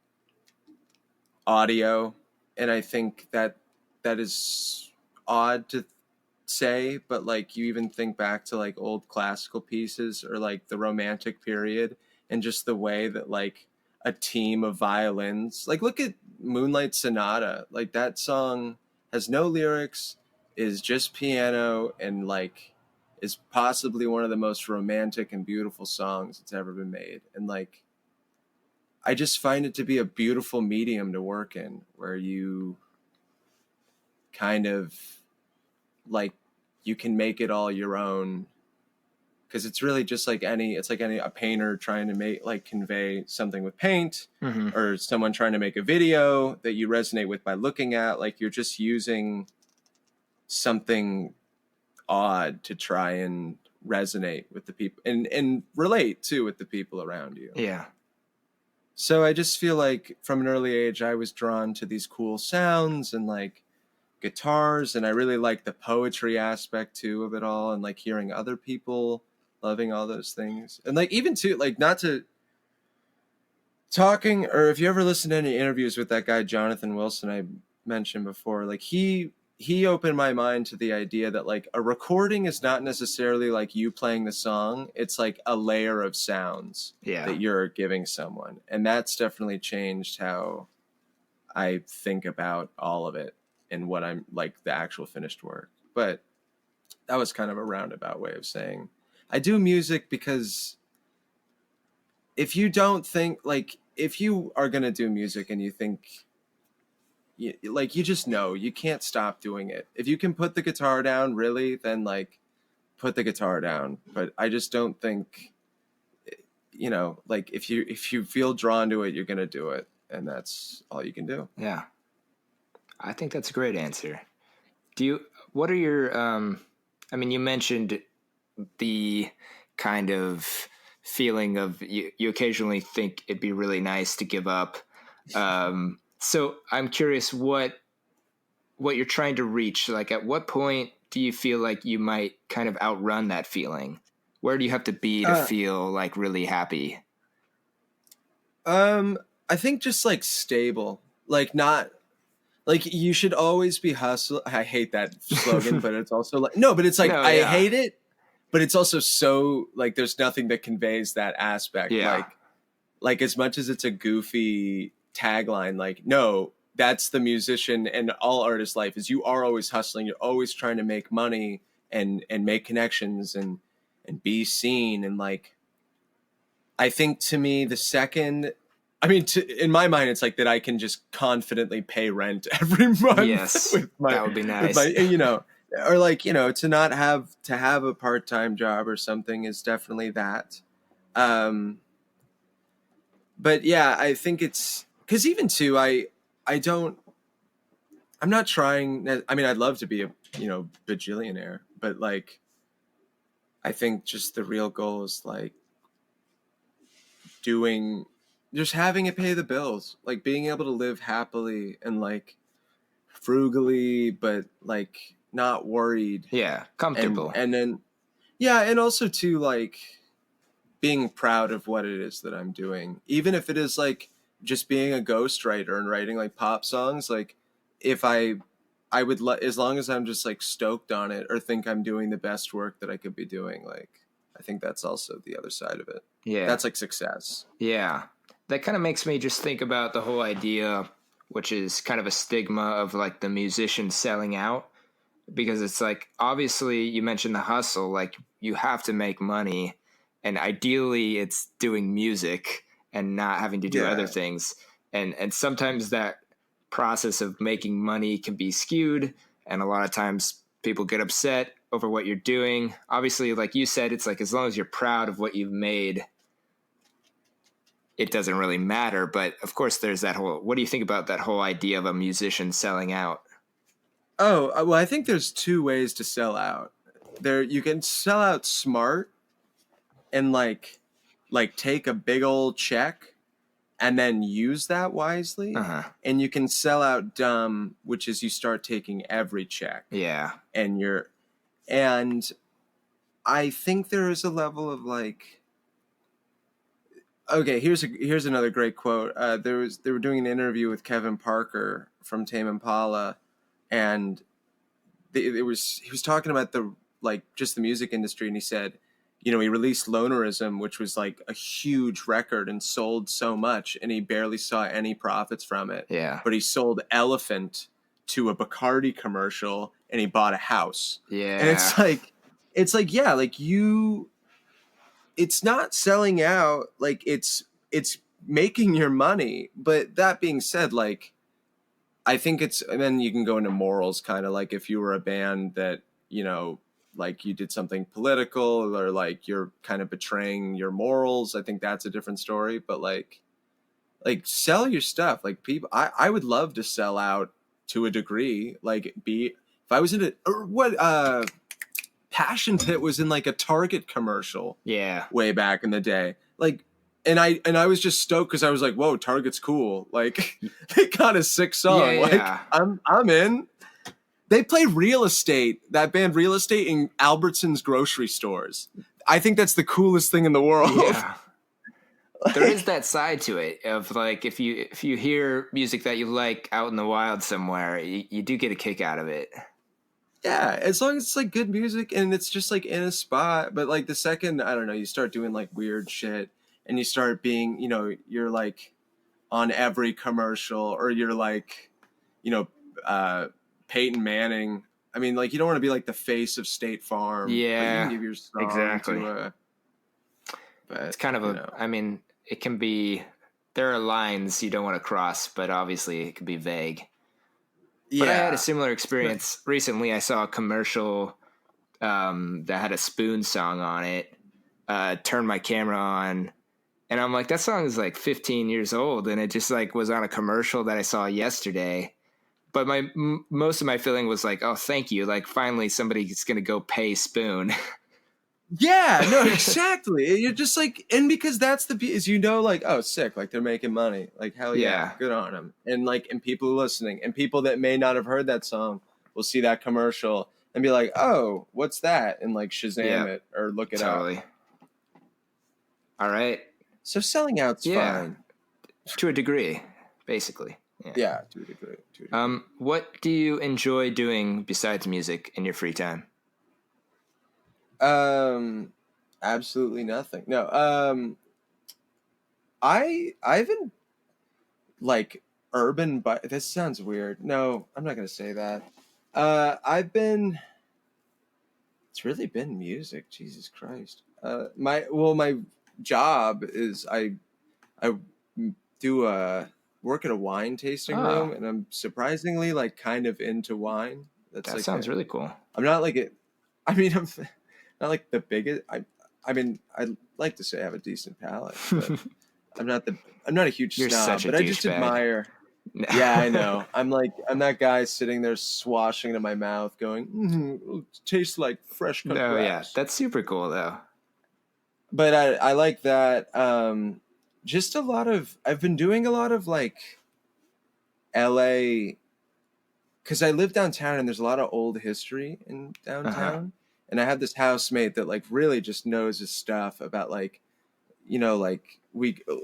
audio, and I think that is odd to say, but like you even think back to like old classical pieces or like the romantic period, and just the way that like a team of violins, like look at Moonlight Sonata, like that song has no lyrics, is just piano, and like is possibly one of the most romantic and beautiful songs that's ever been made. And like I just find it to be a beautiful medium to work in, where you kind of like you can make it all your own, because it's really just like a painter trying to make like convey something with paint, Hmm. or someone trying to make a video that you resonate with by looking at, like you're just using something odd to try and resonate with the people and relate too with the people around you. Yeah. So I just feel like from an early age I was drawn to these cool sounds and like guitars, and I really like the poetry aspect too of it all, and like hearing other people loving all those things. And like even too, like not to talking, or if you ever listen to any interviews with that guy Jonathan Wilson I mentioned before, like he opened my mind to the idea that like a recording is not necessarily like you playing the song, it's like a layer of sounds Yeah. that you're giving someone, and that's definitely changed how I think about all of it and what I'm like the actual finished work. But that was kind of a roundabout way of saying I do music because if you don't think like, if you are going to do music and you think like, you just know you can't stop doing it. If you can put the guitar down, really, then like put the guitar down. But I just don't think, like if you feel drawn to it, you're going to do it, and that's all you can do. Yeah. I think that's a great answer. What are your, I mean, you mentioned the kind of feeling of you occasionally think it'd be really nice to give up. So I'm curious what you're trying to reach. Like, at what point do you feel like you might kind of outrun that feeling? Where do you have to be to feel like really happy? I think just like stable, like not like you should always be hustle. I hate that slogan, but it's also like, no, but it's like, No, I yeah. hate it, but it's also so like there's nothing that conveys that aspect. Yeah. Like as much as it's a goofy tagline, like no, that's the musician and all artist life is, you are always hustling, you're always trying to make money and make connections and be seen. And like I think to me the second, I mean, in my mind, it's like that I can just confidently pay rent every month. Yes, that would be nice. Or like, to not have a part-time job or something is definitely that. Um, but yeah, I think it's because even too, I'm not trying. I mean, I'd love to be a, bajillionaire, but like, I think just the real goal is like doing, just having it pay the bills, like being able to live happily and like frugally, but like not worried. Yeah, comfortable. And then, yeah, and also too, like being proud of what it is that I'm doing, even if it is like just being a ghostwriter and writing like pop songs. Like if I would as long as I'm just like stoked on it or think I'm doing the best work that I could be doing, like I think that's also the other side of it. Yeah. That's like success. Yeah. That kind of makes me just think about the whole idea, which is kind of a stigma of like the musician selling out, because it's like, obviously you mentioned the hustle, like you have to make money, and ideally it's doing music and not having to do other things. And sometimes that process of making money can be skewed, and a lot of times people get upset over what you're doing. Obviously, like you said, it's like as long as you're proud of what you've made, it doesn't really matter. But of course there's that whole, what do you think about that whole idea of a musician selling out? Oh, well, I think there's two ways to sell out. There, you can sell out smart and like take a big old check and then use that wisely. And you can sell out dumb, which is you start taking every check. Yeah. And I think there is a level of like, okay, here's another great quote. They were doing an interview with Kevin Parker from Tame Impala, and he was talking about the like just the music industry, and he said, you know, he released Lonerism, which was like a huge record and sold so much, and he barely saw any profits from it. Yeah. But he sold Elephant to a Bacardi commercial, and he bought a house. Yeah. And it's like, yeah, like it's not selling out, like it's making your money. But that being said, like, I think and then you can go into morals, kind of like if you were a band that, you know, like you did something political or like you're kind of betraying your morals. I think that's a different story. But like sell your stuff. Like people, I would love to sell out to a degree. Like if I was in it, or what, Passion Pit was in like a Target commercial. Yeah. Way back in the day. Like, and I was just stoked because I was like, whoa, Target's cool. Like they got a sick song. Yeah, like yeah. I'm in. They play Real Estate, that band Real Estate, in Albertsons grocery stores. I think that's the coolest thing in the world. Yeah. There is that side to it of like, if you hear music that you like out in the wild somewhere, you do get a kick out of it. Yeah, as long as it's like good music and it's just like in a spot. But like the second, I don't know, you start doing like weird shit and you start being, you know, you're like on every commercial, or you're like, you know, Peyton Manning. I mean, like, you don't want to be like the face of State Farm. Yeah, you can give your song exactly. But it's kind of I mean, it can be, there are lines you don't want to cross, but obviously it can be vague. Yeah. But I had a similar experience. Recently I saw a commercial that had a Spoon song on it. Turned my camera on, and I'm like, that song is like 15 years old, and it just like was on a commercial that I saw yesterday. But most of my feeling was like, oh, thank you. Like, finally somebody's going to go pay Spoon. Yeah, no, exactly. You're just like, and because that's is, you know, like, oh, sick. Like they're making money. Like, hell yeah. Good on them. And like, and people are listening, and people that may not have heard that song will see that commercial and be like, oh, what's that? And like Shazam it or look it up. All right. So selling out's fine. To a degree, basically. Yeah, to a degree. What do you enjoy doing besides music in your free time? Absolutely nothing. No. I've been like urban, but this sounds weird. No, I'm not gonna say that. It's really been music. Jesus Christ. My job is I do work at a wine tasting room, and I'm surprisingly like kind of into wine. That like sounds really cool. I'm not like it. I mean, I'm not like the biggest. I mean, I'd like to say I have a decent palate, but I'm not a huge snob. But I just admire. Yeah, I know. I'm that guy sitting there swashing into my mouth, going, it tastes like fresh cut grass. Yeah, that's super cool though. But I like that. just a lot of, I've been doing a lot of like LA, because I live downtown and there's a lot of old history in downtown. And I have this housemate that like really just knows his stuff about like, you know, like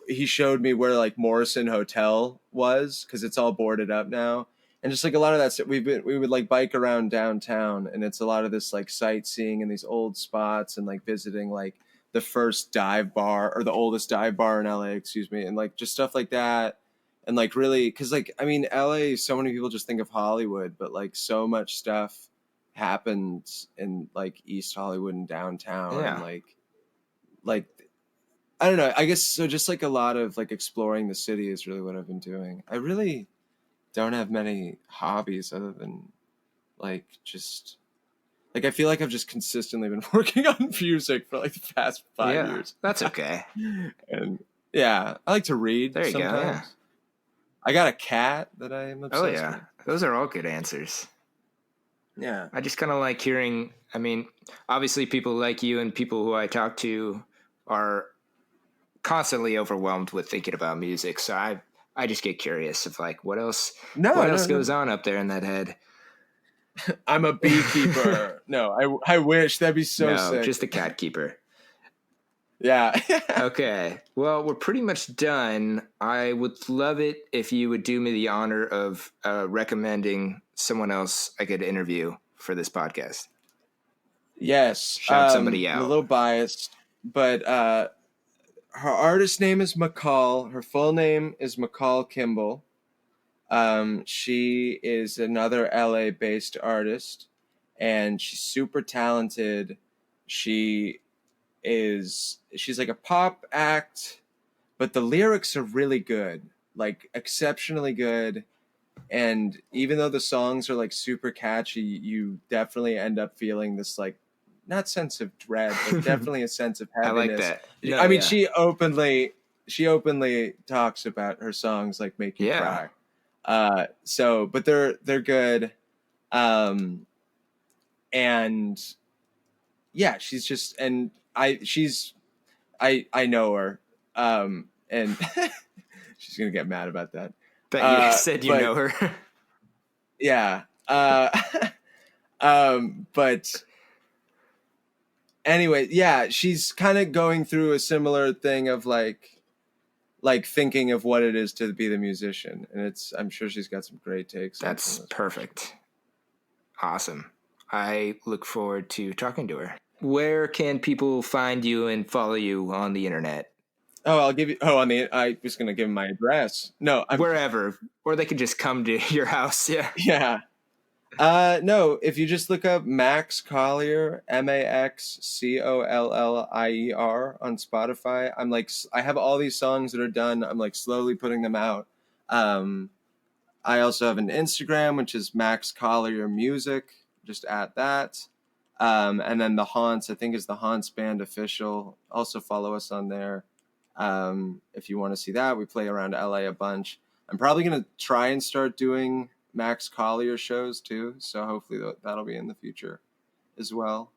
he showed me where like Morrison Hotel was, because it's all boarded up now. And just like a lot of that stuff, we would like bike around downtown, and it's a lot of this like sightseeing in these old spots and like visiting like the first dive bar, or the oldest dive bar in LA, excuse me, and like just stuff like that. And like really, because like, I mean, LA, so many people just think of Hollywood, but like so much stuff happened in like East Hollywood and downtown. Yeah. And like I don't know, I guess so, just like a lot of like exploring the city is really what I've been doing. I really don't have many hobbies other than like just like, I feel like I've just consistently been working on music for like the past 5 years. That's okay. And yeah, I like to read. There you sometimes. go. Yeah. I got a cat that I am obsessed with. Those are all good answers. Yeah. I just kind of like hearing, I mean, obviously people like you and people who I talk to are constantly overwhelmed with thinking about music. So I just get curious of like, what else goes on up there in that head? I'm a beekeeper. No, I wish. That'd be so sick. Just a cat keeper. Yeah. Okay. Well, we're pretty much done. I would love it if you would do me the honor of recommending someone else I could interview for this podcast. Yes. Shout somebody out. I'm a little biased, but her artist name is McCall. Her full name is McCall Kimball. She is another LA-based artist, and she's super talented. She's like a pop act, but the lyrics are really good, like exceptionally good. And even though the songs are like super catchy, you definitely end up feeling this like, not sense of dread, but definitely a sense of happiness. I like that. No, I mean, she openly talks about her songs like make you cry. But they're good. And yeah, she's just, and I know her. And she's going to get mad about that. But you said you know her. Yeah. But anyway, yeah, she's kind of going through a similar thing of like thinking of what it is to be the musician. And I'm sure she's got some great takes. That's perfect. Awesome. I look forward to talking to her. Where can people find you and follow you on the internet? Oh, I'll give you. I was going to give them my address. No, wherever, or they could just come to your house. Yeah. Yeah. No, if you just look up Max Collier, MaxCollier on Spotify, I have all these songs that are done. I'm like slowly putting them out. I also have an Instagram, which is Max Collier Music. Just at that. And then the Haunts, I think, is the Haunts Band Official. Also follow us on there. If you want to see that, we play around LA a bunch. I'm probably going to try and start doing Max Collier shows too. So hopefully that'll be in the future as well.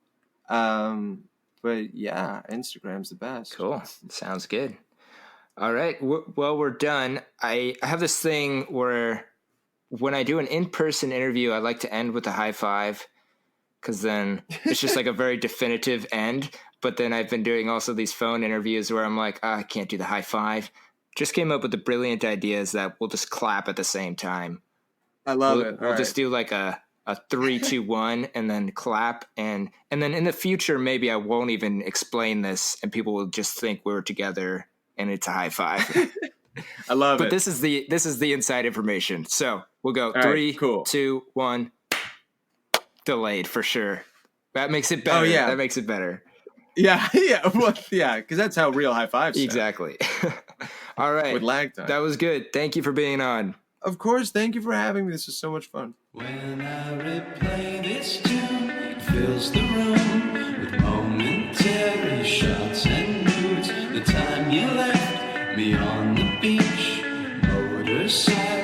But yeah, Instagram's the best. Cool. Sounds good. All right. Well, we're done. I have this thing where when I do an in-person interview, I like to end with a high five, because then it's just like a very definitive end. But then I've been doing also these phone interviews where I'm like, I can't do the high five. Just came up with the brilliant ideas that we'll just clap at the same time. I love it. We'll just do like a 3, 2, 1 and then clap. And then in the future, maybe I won't even explain this and people will just think we're together and it's a high five. I love it. But this is the inside information. So we'll go 3, 2, 1. Delayed for sure. That makes it better. Oh, yeah. That makes it better. Yeah, yeah. Well, yeah, because that's how real high fives sound. Exactly. All right. With lag time. That was good. Thank you for being on. Of course. Thank you for having me. This is so much fun. When I replay this tune, it fills the room with momentary shots and moods. The time you left me on the beach, motorcycle.